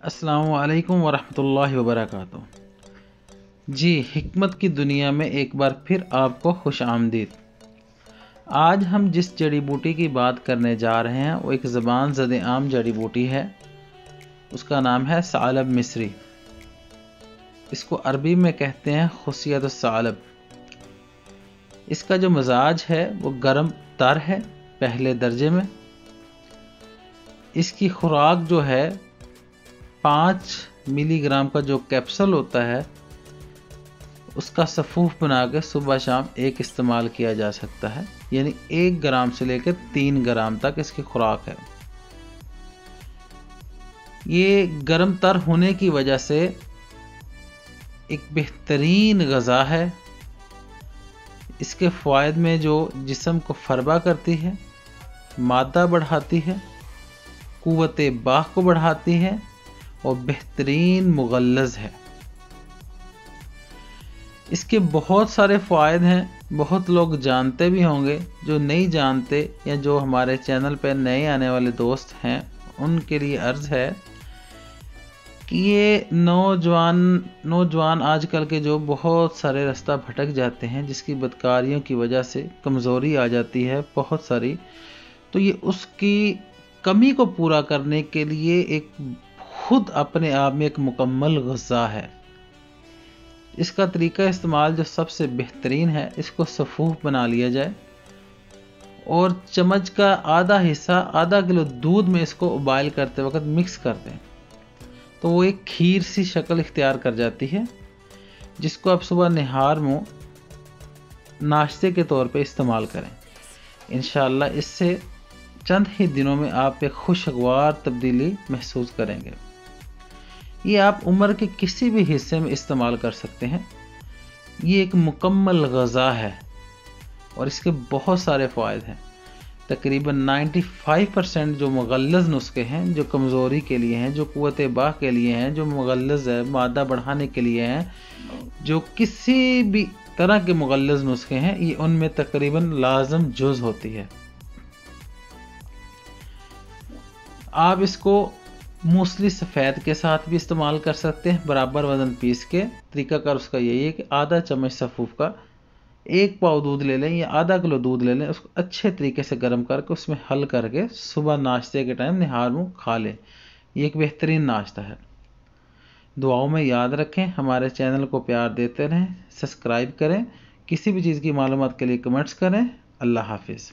अस्सलामु अलैकुम वरहमतुल्लाहि वबरकातुहू। जी, हिकमत की दुनिया में एक बार फिर आपको खुश आमदीद। आज हम जिस जड़ी बूटी की बात करने जा रहे हैं वो एक ज़बान ज़द आम जड़ी बूटी है। उसका नाम है सालब मिस्री। इसको अरबी में कहते हैं खुसियत सालब। इसका जो मजाज है वो गर्म तर है, पहले दर्जे में। इसकी खुराक जो है 5 मिलीग्राम का जो कैप्सूल होता है उसका सफ़ूफ बना के सुबह शाम एक इस्तेमाल किया जा सकता है। यानी 1 ग्राम से लेकर 3 ग्राम तक इसकी खुराक है। ये गर्म तर होने की वजह से एक बेहतरीन ग़ज़ा है। इसके फ़वाइद में जो जिस्म को फरबा करती है, मादा बढ़ाती है, क़ुव्वत बाह को बढ़ाती है और बेहतरीन मुग़ल्लज़ है। इसके बहुत सारे फ़वाइद हैं, बहुत लोग जानते भी होंगे। जो नहीं जानते या जो हमारे चैनल पर नए आने वाले दोस्त हैं उनके लिए अर्ज़ है कि ये नौजवान आजकल के जो बहुत सारे रास्ता भटक जाते हैं, जिसकी बदकारियों की वजह से कमज़ोरी आ जाती है बहुत सारी, तो ये उसकी कमी को पूरा करने के लिए एक खुद अपने आप में एक मुकम्मल ग़ज़ा है। इसका तरीका इस्तेमाल जो सबसे बेहतरीन है, इसको सफ़ूफ बना लिया जाए और चम्मच का आधा हिस्सा आधा किलो दूध में इसको उबाइल करते वक्त मिक्स कर दें तो वो एक खीर सी शक्ल इख्तियार कर जाती है, जिसको आप सुबह निहार मुँह नाश्ते के तौर पे इस्तेमाल करें। इंशाअल्लाह इससे चंद ही दिनों में आप एक खुशगवार तब्दीली महसूस करेंगे। ये आप उम्र के किसी भी हिस्से में इस्तेमाल कर सकते हैं। ये एक मुकम्मल ग़ज़ा है और इसके बहुत सारे फ़वाइद हैं। तकरीबन 95% जो मुग़ल्लज़ नुस्खे हैं, जो कमज़ोरी के लिए हैं, जो क़ुव्वत बाह के लिए हैं, जो मुग़ल्लज़ है मादा बढ़ाने के लिए हैं, जो किसी भी तरह के मुग़ल्लज़ नुस्खे हैं, ये उनमें तकरीबन लाज़म जुज़ होती है। आप इसको मूसली सफ़ेद के साथ भी इस्तेमाल कर सकते हैं, बराबर वज़न पीस के। तरीक़ाकार उसका यही है कि आधा चम्मच सफ़ूफ का 1 पाव दूध ले लें या आधा किलो दूध ले लें, उसको अच्छे तरीके से गर्म करके उसमें हल करके सुबह नाश्ते के टाइम निहार मुँह खा लें। ये एक बेहतरीन नाश्ता है। दुआओं में याद रखें, हमारे चैनल को प्यार देते रहें, सब्सक्राइब करें, किसी भी चीज़ की मालूमात के लिए कमेंट्स करें। अल्लाह हाफिज़।